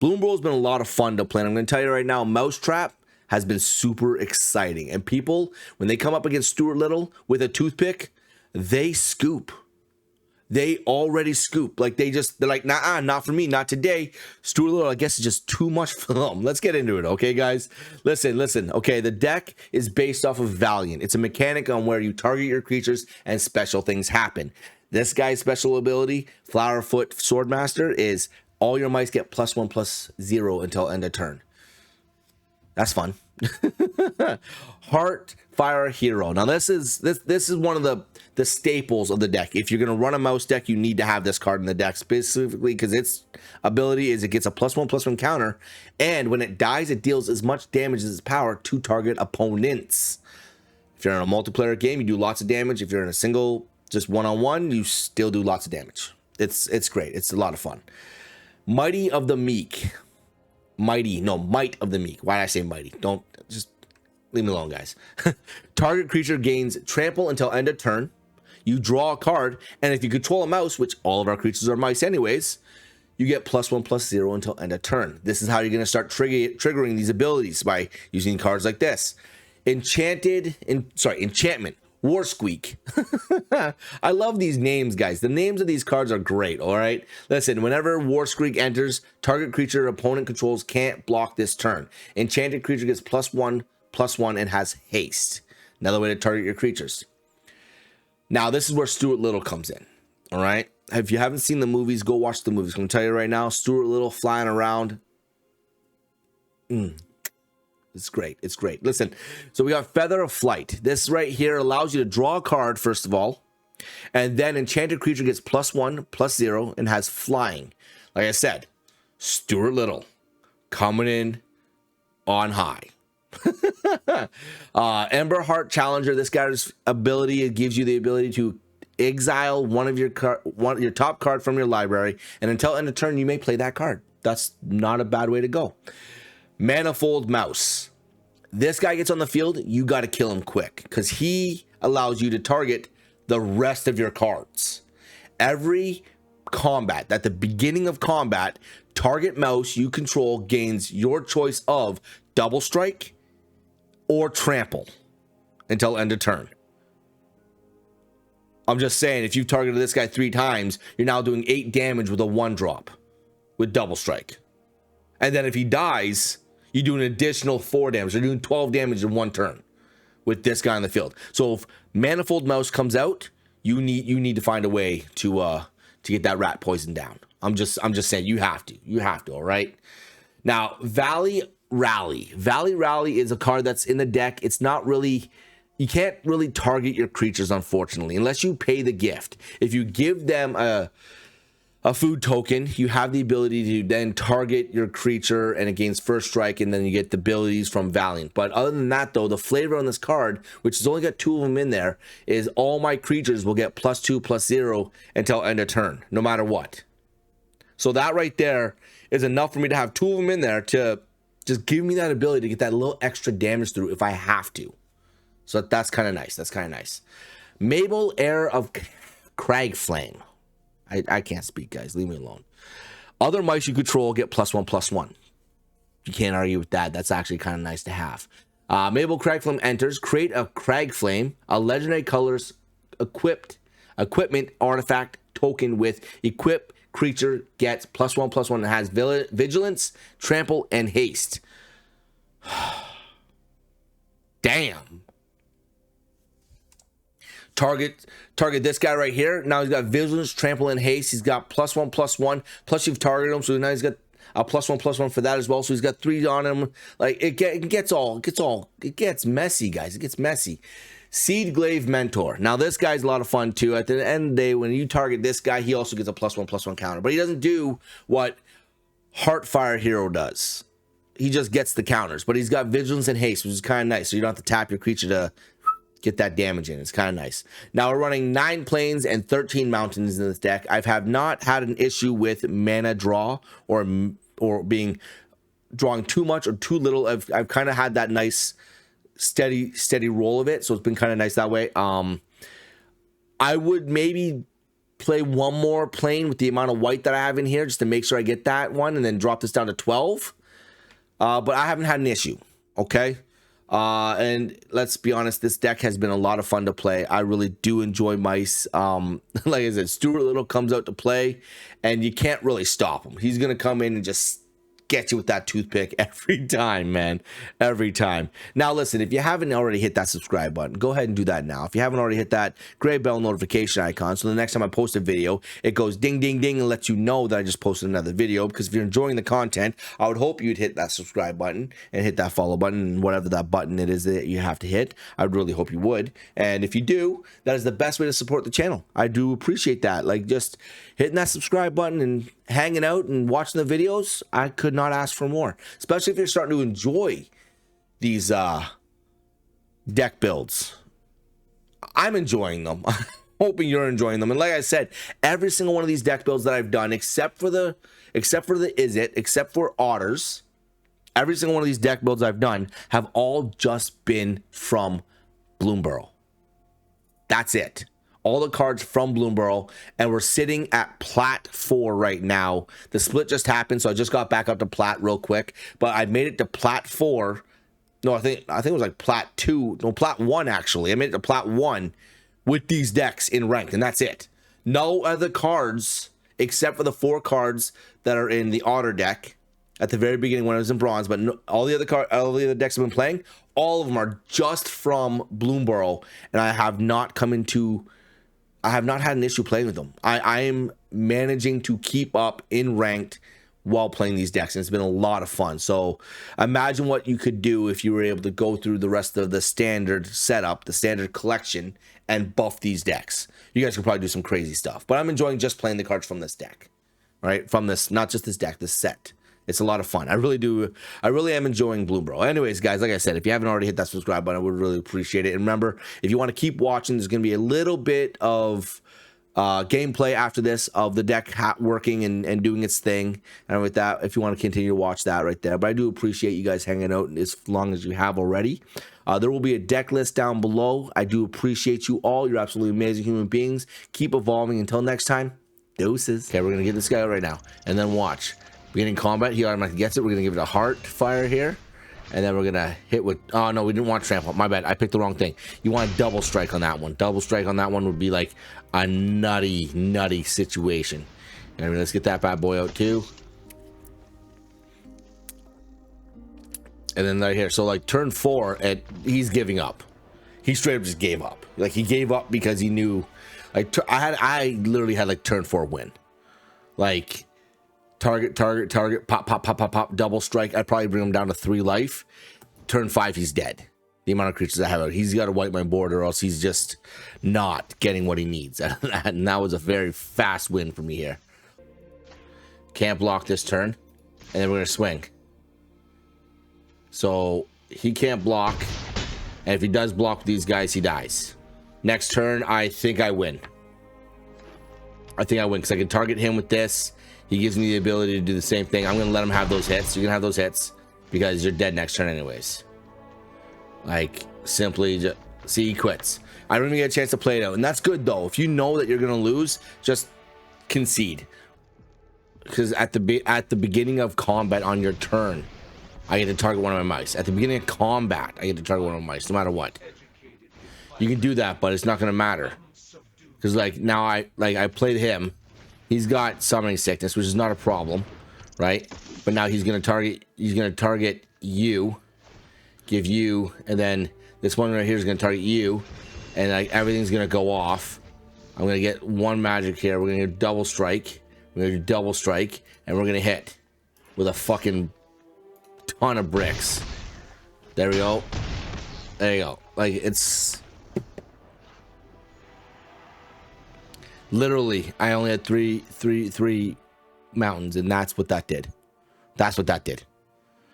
Bloomburrow has been a lot of fun to play. And I'm going to tell you right now, Mousetrap has been super exciting. And people, when they come up against Stewart Little with a toothpick, they scoop. They already scoop. Like they're like, nah, not for me, not today. Stewart Little, I guess, is just too much for them. Let's get into it, okay, guys? Listen. Okay, the deck is based off of Valiant. It's a mechanic on where you target your creatures and special things happen. This guy's special ability, Flowerfoot Swordmaster, is all your mice get +1/+0 until end of turn. That's fun. Heart Fire Hero. Now this is one of the staples of the deck. If you're gonna run a mouse deck, you need to have this card in the deck, specifically because its ability is it gets a +1/+1 counter, and when it dies, it deals as much damage as its power to target opponents. If you're in a multiplayer game, you do lots of damage. If you're in a single, just one-on-one, you still do lots of damage. It's great. It's a lot of fun. Mighty of the Meek. Might of the Meek. Why did I say mighty? Don't, just leave me alone, guys. Target creature gains trample until end of turn. You draw a card, and if you control a mouse, which all of our creatures are mice anyways, you get +1/+0 until end of turn. This is how you're going to start triggering these abilities, by using cards like this. Enchantment. War Squeak. I love these names, guys. The names of these cards are great, all right? Listen, whenever War Squeak enters, target creature opponent controls can't block this turn. Enchanted creature gets +1/+1 and has haste. Another way to target your creatures. Now, this is where Stewart Little comes in, all right? If you haven't seen the movies, go watch the movies. I'm going to tell you right now, Stewart Little flying around. It's great. It's great. Listen, so we got Feather of Flight. This right here allows you to draw a card, first of all, and then enchanted creature gets +1/+0 and has flying. Like I said, Stewart Little coming in on high. Ember Heart Challenger. This guy's ability, it gives you the ability to exile one of your top card from your library, and until end of turn, you may play that card. That's not a bad way to go. Manifold Mouse. This guy gets on the field, you got to kill him quick, because he allows you to target the rest of your cards. Every combat, at the beginning of combat, target mouse you control gains your choice of double strike or trample until end of turn. I'm just saying, if you've targeted this guy 3 times, you're now doing 8 damage with a 1-drop with double strike. And then if he dies, you do an additional 4 damage. You're doing 12 damage in 1 turn with this guy on the field. So if Manifold Mouse comes out, you need to find a way to get that rat poison down. I'm just saying, you have to. All right. Now, Valley Rally. Valley Rally is a card that's in the deck. It's not really, you can't really target your creatures, unfortunately, unless you pay the gift. If you give them a food token, you have the ability to then target your creature and it gains first strike, and then you get the abilities from Valiant. But other than that, though, the flavor on this card, which has only got 2 of them in there, is all my creatures will get +2/+0 until end of turn, no matter what. So that right there is enough for me to have 2 of them in there to just give me that ability to get that little extra damage through if I have to. So that's kind of nice. Mabel, Heir of Cragflame. I can't speak, guys. Leave me alone. Other mice you control get +1/+1. You can't argue with that. That's actually kind of nice to have. Mabel Cragflame enters. Create a Cragflame, a legendary colors equipment artifact token with equip creature gets +1/+1 and has vigilance, trample, and haste. Damn. Target this guy right here. Now he's got vigilance, trample, and haste. He's got +1/+1. Plus you've targeted him, so now he's got a +1/+1 for that as well. So he's got 3 on him. Like it gets messy, guys. It gets messy. Seedglaive Mentor. Now this guy's a lot of fun too. At the end of the day, when you target this guy, he also gets a +1/+1 counter, but he doesn't do what Heartfire Hero does. He just gets the counters, but he's got vigilance and haste, which is kind of nice. So you don't have to tap your creature to get that damage in. It's kind of nice. Now we're running 9 plains and 13 mountains in this deck. I have not had an issue with mana draw or drawing too much or too little. I've kind of had that nice steady roll of it, so it's been kind of nice that way. I would maybe play one more plane with the amount of white that I have in here just to make sure I get that one and then drop this down to 12. But I haven't had an issue, okay? And let's be honest, this deck has been a lot of fun to play. I really do enjoy mice. Like I said, Stewart Little comes out to play, and you can't really stop him. He's going to come in and just get you with that toothpick every time, man. Every time. Now, listen, if you haven't already hit that subscribe button, go ahead and do that now. If you haven't already hit that gray bell notification icon, so the next time I post a video, it goes ding, ding, ding, and lets you know that I just posted another video. Because if you're enjoying the content, I would hope you'd hit that subscribe button and hit that follow button and whatever that button it is that you have to hit. I would really hope you would. And if you do, that is the best way to support the channel. I do appreciate that. Like, just hitting that subscribe button and hanging out and watching the videos, I could not ask for more, especially if you're starting to enjoy these deck builds. I'm enjoying them. I'm hoping you're enjoying them. And like I said, every single one of these deck builds that I've done, except for otters, every single one of these deck builds I've done have all just been from Bloomburrow. That's it. All the cards from Bloomburrow, and we're sitting at Plat 4 right now. The split just happened, so I just got back up to Plat real quick, but I made it to Plat 4. No, I think it was like Plat 2. No, Plat 1, actually. I made it to Plat 1 with these decks in ranked, and that's it. No other cards, except for the 4 cards that are in the Otter deck at the very beginning when I was in Bronze, but no, all the other decks I've been playing, all of them are just from Bloomburrow, and I have not had an issue playing with them. I am managing to keep up in ranked while playing these decks, and it's been a lot of fun. So imagine what you could do if you were able to go through the rest of the standard setup, the standard collection, and buff these decks. You guys could probably do some crazy stuff, but I'm enjoying just playing the cards from this deck, right? From this, not just this deck, this set. It's a lot of fun. I really am enjoying Bloomburrow. Anyways, guys, like I said, if you haven't already hit that subscribe button, I would really appreciate it. And remember, if you want to keep watching, there's going to be a little bit of gameplay after this of the deck working and doing its thing. And with that, if you want to continue to watch that right there. But I do appreciate you guys hanging out as long as you have already. There will be a deck list down below. I do appreciate you all. You're absolutely amazing human beings. Keep evolving. Until next time, deuces. Okay, we're going to get this guy out right now. And then watch. Beginning combat, he automatically gets it. We're going to give it a heart fire here. And then we're going to hit with... Oh, no, we didn't want trample. My bad. I picked the wrong thing. You want a double strike on that one. Double strike on that one would be like a nutty situation. And let's get that bad boy out too. And then right here. So like turn 4, and he's giving up. He straight up just gave up. Like he gave up because he knew... Like I literally had like turn 4 win. Like... Target, pop, double strike. I'd probably bring him down to 3 life. Turn 5, he's dead. The amount of creatures I have out. He's got to wipe my board or else he's just not getting what he needs out of that. And that was a very fast win for me here. Can't block this turn. And then we're going to swing. So he can't block. And if he does block with these guys, he dies. Next turn, I think I win. I think I win because I can target him with this. He gives me the ability to do the same thing. I'm going to let him have those hits. You're going to have those hits because you're dead next turn anyways. Like, simply just... See, he quits. I don't even get a chance to play it out. And that's good, though. If you know that you're going to lose, just concede. Because at the beginning of combat on your turn, I get to target one of my mice. At the beginning of combat, I get to target one of my mice, no matter what. You can do that, but it's not going to matter. Because, like, now I played him. He's got summoning sickness, which is not a problem, right? But now he's gonna target you, give you, and then this one right here is gonna target you, and like everything's gonna go off. I'm gonna get 1 magic here. We're gonna do double strike. We're gonna do double strike, and we're gonna hit with a fucking ton of bricks. There we go. There you go. Like it's. Literally, I only had three mountains, and that's what that did. That's what that did.